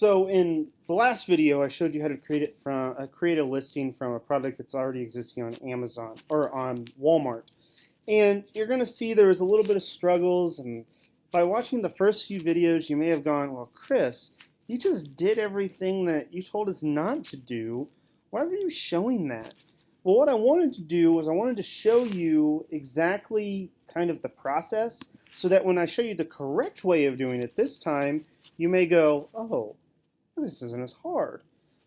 So in the last video, I showed you how to create a listing from a product that's already existing on Amazon or on Walmart. And you're going to see there was a little bit of struggles, and by watching the first few videos, you may have gone, well, Chris, you just did everything that you told us not to do. Why were you showing that? Well, what I wanted to do was I wanted to show you exactly kind of the process so that when I show you the correct way of doing it this time, you may go, oh, this isn't as hard.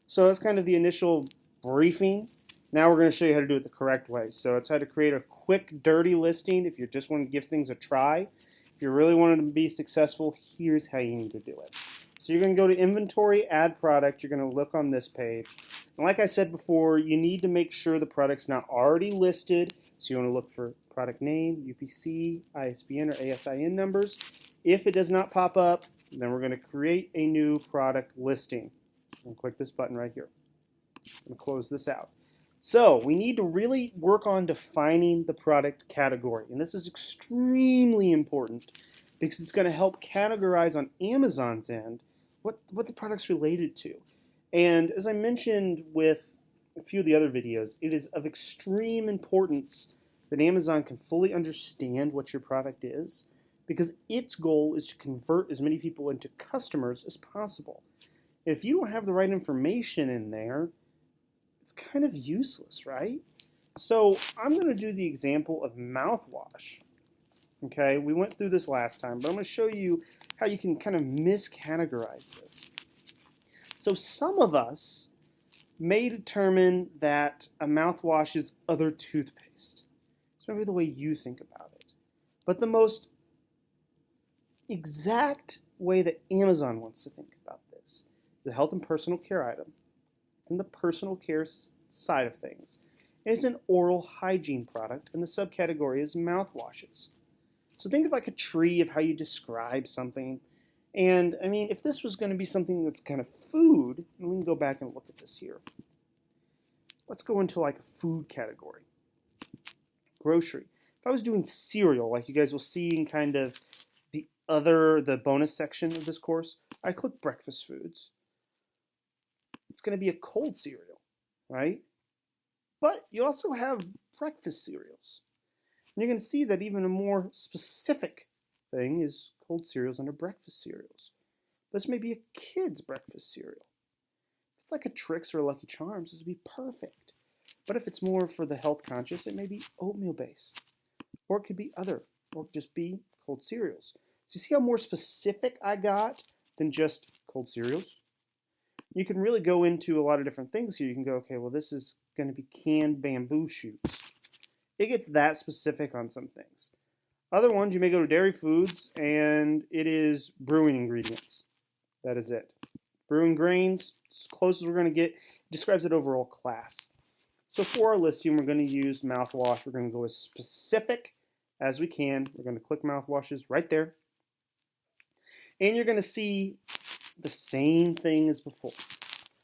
So that's kind of the initial briefing. Now we're going to show you how to do it the correct way. So it's how to create a quick, dirty listing if you just want to give things a try. If you really wanted to be successful, here's how you need to do it. So you're going to go to Inventory, Add Product. You're going to look on this page. And like I said before, you need to make sure the product's not already listed. So you want to look for product name, UPC, ISBN, or ASIN numbers. If it does not pop up, then we're going to create a new product listing. And click this button right here. I'm going to close this out. So we need to really work on defining the product category. And this is extremely important because it's going to help categorize on Amazon's end what the product's related to. And as I mentioned with a few of the other videos, it is of extreme importance that Amazon can fully understand what your product is, because its goal is to convert as many people into customers as possible. If you don't have the right information in there, it's kind of useless, right? So I'm going to do the example of mouthwash. Okay, we went through this last time, but I'm going to show you how you can kind of miscategorize this. So some of us may determine that a mouthwash is other toothpaste. It's maybe the way you think about it. But the most exact way that Amazon wants to think about this is a health and personal care item. It's in the personal care side of things. And it's an oral hygiene product, and the subcategory is mouthwashes. So think of like a tree of how you describe something. And I mean, if this was going to be something that's kind of food, and we can go back and look at this here. Let's go into like a food category. Grocery. If I was doing cereal, like you guys will see in kind of the bonus section of this course, I click breakfast foods. It's going to be a cold cereal, right? But you also have breakfast cereals. And you're going to see that even a more specific thing is cold cereals under breakfast cereals. This may be a kid's breakfast cereal. If it's like a Trix or a Lucky Charms, this would be perfect. But if it's more for the health conscious, it may be oatmeal based. Or it could be other, or it could just be cold cereals. So you see how more specific I got than just cold cereals? You can really go into a lot of different things here. You can go, okay, well, this is going to be canned bamboo shoots. It gets that specific on some things. Other ones, you may go to dairy foods, and it is brewing ingredients. That is it. Brewing grains, as close as we're going to get, describes that overall class. So for our listing, we're going to use mouthwash. We're going to go as specific as we can. We're going to click mouthwashes right there. And you're going to see the same thing as before.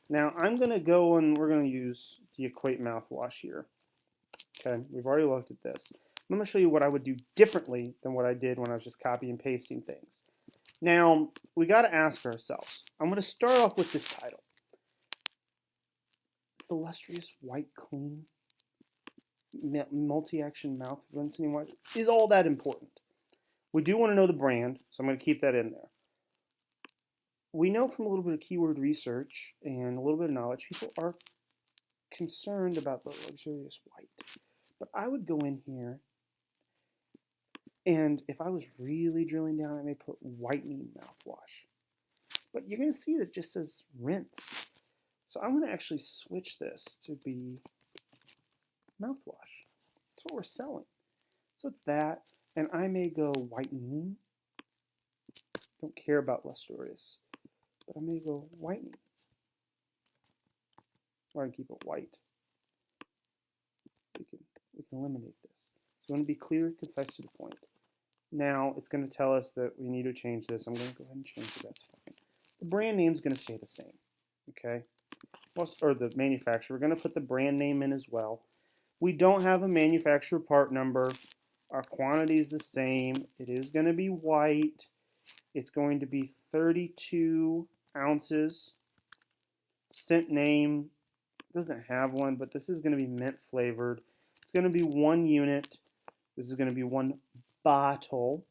Now I'm going to go and we're going to use the equate mouthwash here. Okay, we've already looked at this. I'm going to show you what I would do differently than what I did when I was just copy and pasting things. Now, we got to ask ourselves. I'm going to start off with this title. It's the lustrous, white, clean, multi-action mouth rinsing wash. Is all that important? We do want to know the brand, so I'm going to keep that in there. We know from a little bit of keyword research and a little bit of knowledge, people are concerned about the luxurious white. But I would go in here, and if I was really drilling down, I may put whitening mouthwash. But you're going to see that it just says rinse. So I'm going to actually switch this to be mouthwash. That's what we're selling. So it's that, and I may go whitening. Don't care about lustrous, but I may go whitening. Or I can keep it white. We can eliminate this. So we want to be clear, concise, to the point. Now it's going to tell us that we need to change this. I'm going to go ahead and change it. That's fine. The brand name is going to stay the same. Okay? Or the manufacturer. We're going to put the brand name in as well. We don't have a manufacturer part number. Our quantity is the same. It is going to be white. It's going to be 32 ounces. Scent name doesn't have one, but this is going to be mint flavored. It's going to be 1 unit. This is going to be 1 bottle.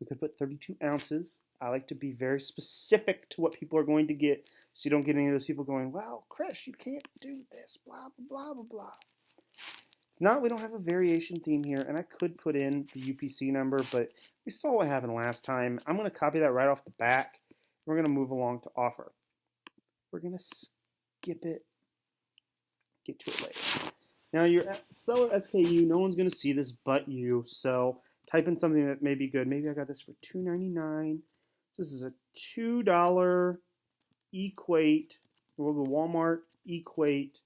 We could put 32 ounces. I like to be very specific to what people are going to get, so you don't get any of those people going, "Well, Chris, you can't do this, blah, blah, blah, blah, blah." It's not, we don't have a variation theme here, and I could put in the UPC number, but we saw what happened last time. I'm going to copy that right off the back. We're going to move along to offer. We're going to skip it, get to it later. Now, your seller SKU, no one's going to see this but you, so type in something that may be good. Maybe I got this for $2.99. So this is a $2 equate. We'll go Walmart equate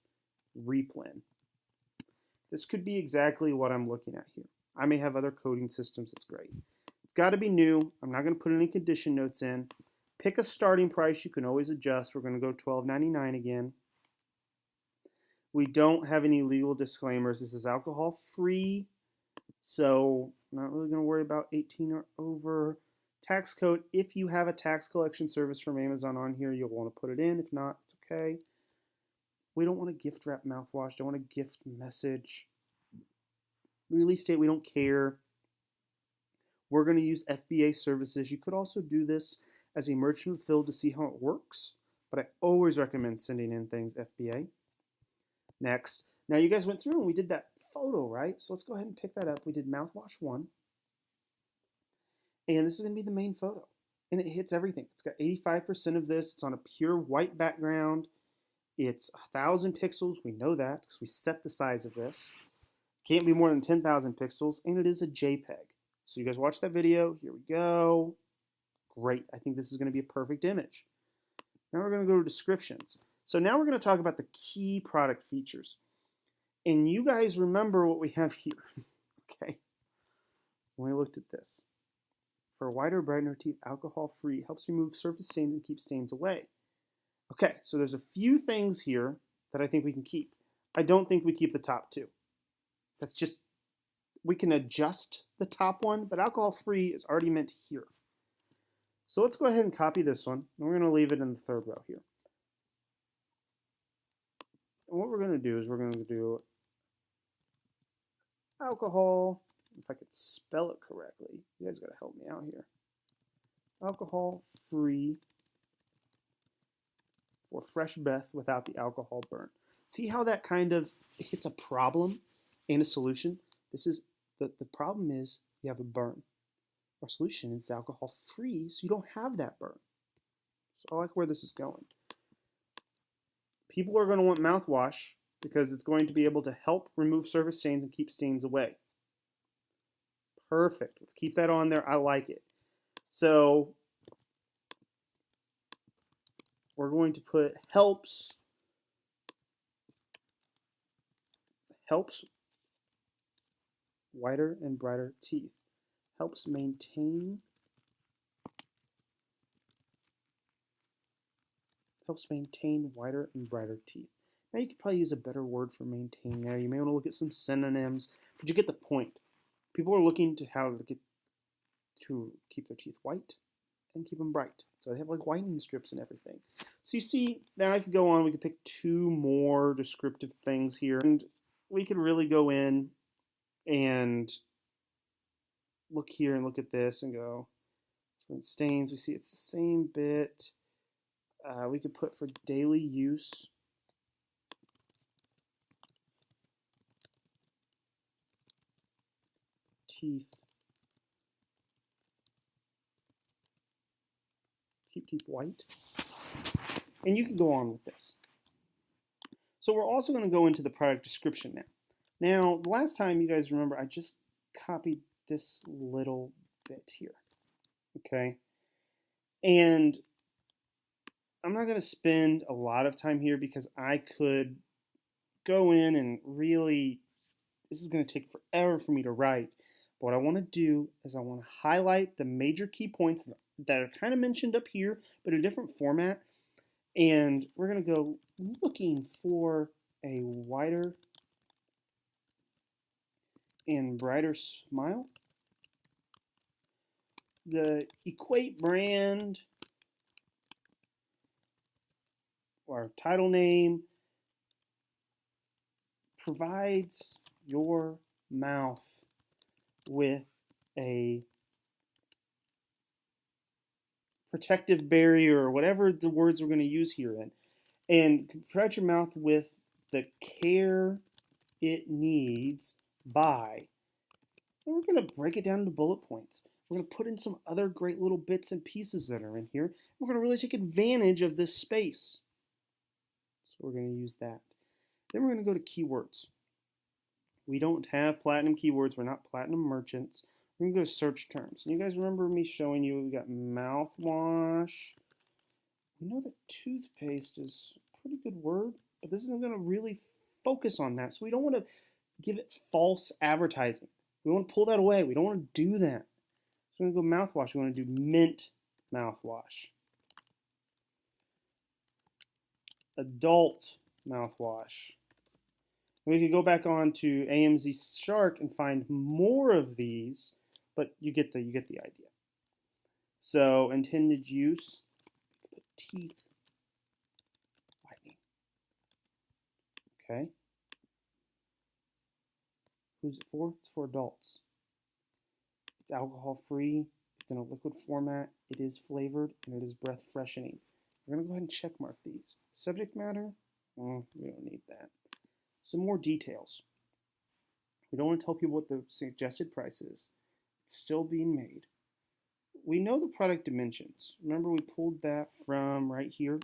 replin. This could be exactly what I'm looking at here. I may have other coding systems. That's great. It's got to be new. I'm not going to put any condition notes in. Pick a starting price. You can always adjust. We're going to go $12.99 again. We don't have any legal disclaimers. This is alcohol free, so I'm not really going to worry about 18 or over. Tax code, if you have a tax collection service from Amazon on here, you'll want to put it in. If not, it's okay. We don't want to gift wrap mouthwash. Don't want to gift message. Release date, we don't care. We're going to use FBA services. You could also do this as a merchant fill to see how it works, but I always recommend sending in things FBA. Next. Now you guys went through and we did that photo, right? So let's go ahead and pick that up. We did mouthwash 1. And this is going to be the main photo. And it hits everything. It's got 85% of this. It's on a pure white background. It's 1,000 pixels. We know that because we set the size of this. Can't be more than 10,000 pixels. And it is a JPEG. So you guys watch that video. Here we go. Great. I think this is going to be a perfect image. Now we're going to go to descriptions. So now we're going to talk about the key product features. And you guys remember what we have here. Okay. When we looked at this. For whiter, brightener teeth, alcohol free, helps remove surface stains and keep stains away. Okay, so there's a few things here that I think we can keep. I don't think we keep the top 2. That's just, we can adjust the top one, but alcohol free is already meant here. So let's go ahead and copy this one. And we're going to leave it in the 3rd row here. And what we're going to do is we're going to do alcohol. If I could spell it correctly. You guys got to help me out here. Alcohol free for fresh breath without the alcohol burn. See how that kind of hits a problem and a solution? This is the problem is you have a burn. Our solution is alcohol free, so you don't have that burn. So I like where this is going. People are going to want mouthwash because it's going to be able to help remove surface stains and keep stains away. Perfect. Let's keep that on there. I like it. So we're going to put helps whiter and brighter teeth. Helps maintain whiter and brighter teeth. Now you could probably use a better word for maintain there. You may want to look at some synonyms, but you get the point. People are looking to how to keep their teeth white and keep them bright. So they have like whitening strips and everything. So you see, now I could go on. We could pick 2 more descriptive things here. And we could really go in and look here and look at this and go, different stains. We see it's the same bit. We could put for daily use. Teeth. Keep teeth white. And you can go on with this. So we're also going to go into the product description now. Now, the last time you guys remember, I just copied this little bit here. Okay? And I'm not going to spend a lot of time here because I could go in and really, this is going to take forever for me to write. But what I want to do is I want to highlight the major key points that are kind of mentioned up here, but in a different format. And we're going to go looking for a whiter and brighter smile. The Equate brand our title name, provides your mouth with a protective barrier, or whatever the words we're going to use here in, and provide your mouth with the care it needs by. And we're going to break it down into bullet points. We're going to put in some other great little bits and pieces that are in here. We're going to really take advantage of this space. So we're going to use that. Then we're going to go to keywords. We don't have platinum keywords. We're not platinum merchants. We're going to go to search terms. And you guys remember me showing you we got mouthwash. We know that toothpaste is a pretty good word, but this isn't going to really focus on that. So we don't want to give it false advertising. We want to pull that away. We don't want to do that. So we're going to go mouthwash. We want to do mint mouthwash. Adult mouthwash. We could go back on to AMZ Shark and find more of these, but you get the idea. So intended use, teeth whitening. Okay. Who's it for? It's for adults. It's alcohol free. It's in a liquid format. It is flavored and it is breath freshening. We're going to go ahead and check mark these. Subject matter, we don't need that. Some more details. We don't want to tell people what the suggested price is. It's still being made. We know the product dimensions. Remember we pulled that from right here.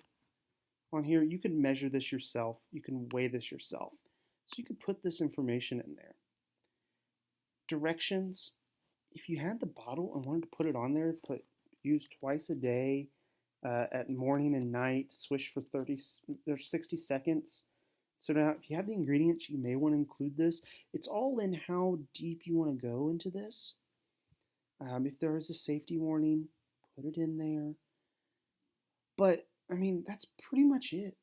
On here, you can measure this yourself. You can weigh this yourself. So you could put this information in there. Directions. If you had the bottle and wanted to put it on there, use twice a day at morning and night, swish for 60 seconds. So now if you have the ingredients, you may want to include this. It's all in how deep you want to go into this. If there is a safety warning, put it in there. But, I mean, that's pretty much it.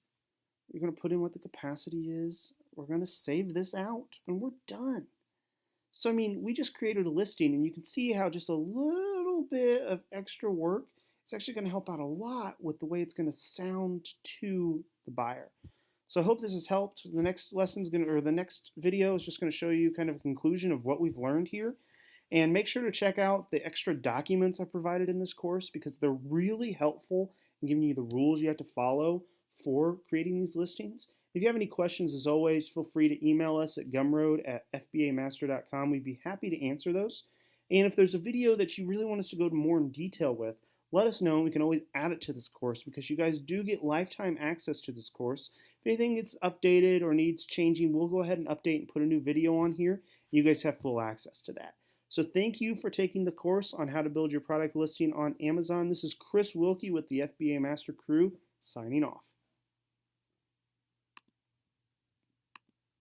You're going to put in what the capacity is. We're going to save this out, and we're done. So, I mean, we just created a listing, and you can see how just a little bit of extra work is actually going to help out a lot with the way it's going to sound to the buyer. So I hope this has helped. The next the next video is just going to show you kind of a conclusion of what we've learned here. And make sure to check out the extra documents I provided in this course because they're really helpful in giving you the rules you have to follow for creating these listings. If you have any questions, as always, feel free to email us at gumroad@fbamaster.com. We'd be happy to answer those. And if there's a video that you really want us to go more in detail with, let us know. We can always add it to this course because you guys do get lifetime access to this course. If anything gets updated or needs changing, we'll go ahead and update and put a new video on here. You guys have full access to that. So thank you for taking the course on how to build your product listing on Amazon. This is Chris Wilkie with the FBA Master crew signing off.